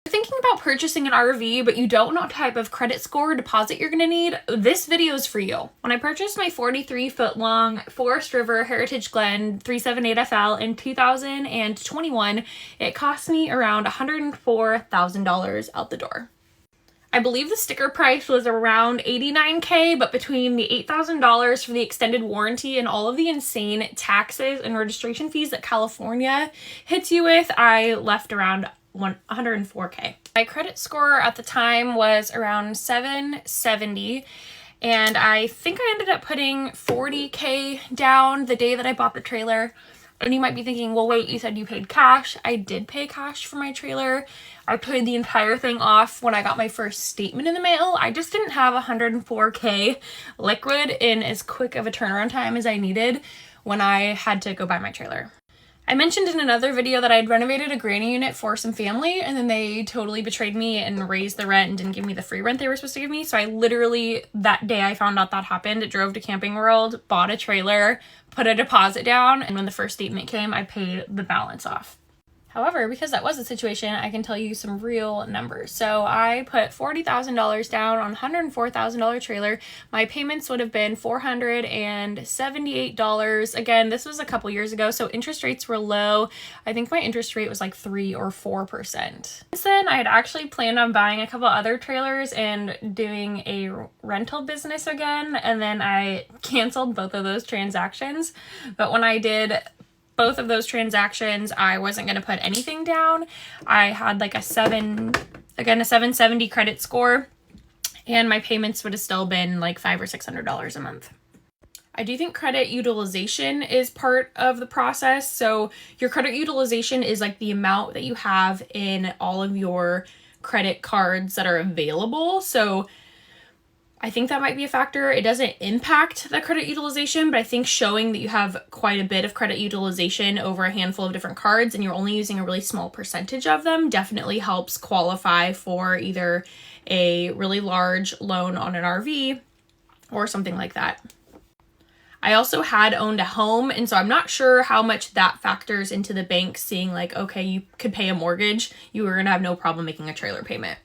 Thinking about purchasing an RV, but you don't know what type of credit score or deposit you're gonna need, this video is for you. When I purchased my 43-foot long Forest River Heritage Glen 378FL in 2021, it cost me around $104,000 out the door. I believe the sticker price was around $89K, but between the $8,000 for the extended warranty and all of the insane taxes and registration fees that California hits you with, I left around $104K. My credit score at the time was around 770, and I think I ended up putting $40K down the day that I bought the trailer. And you might be thinking, well, wait, you said you paid cash. I did pay cash for my trailer. I paid the entire thing off when I got my first statement in the mail. I just didn't have $104K liquid in as quick of a turnaround time as I needed when I had to go buy my trailer. I mentioned in another video that I'd renovated a granny unit for some family, and then they totally betrayed me and raised the rent and didn't give me the free rent they were supposed to give me. So I literally, that day I found out that happened, drove to Camping World, bought a trailer, put a deposit down, and when the first statement came, I paid the balance off. However, because that was the situation, I can tell you some real numbers. So I put $40,000 down on a $104,000 trailer. My payments would have been $478. Again, this was a couple years ago, so interest rates were low. I think my interest rate was like 3 or 4%. Since then, I had actually planned on buying a couple other trailers and doing a rental business again, and then I canceled both of those transactions. But when I did both of those transactions, I wasn't going to put anything down. I had like a 770 credit score, and my payments would have still been like $500 or $600 a month. I do think credit utilization is part of the process. So your credit utilization is like the amount that you have in all of your credit cards that are available. So I think that might be a factor. It doesn't impact the credit utilization, but I think showing that you have quite a bit of credit utilization over a handful of different cards and you're only using a really small percentage of them definitely helps qualify for either a really large loan on an RV or something like that. I also had owned a home, and so I'm not sure how much that factors into the bank seeing like, okay, you could pay a mortgage, you were gonna have no problem making a trailer payment.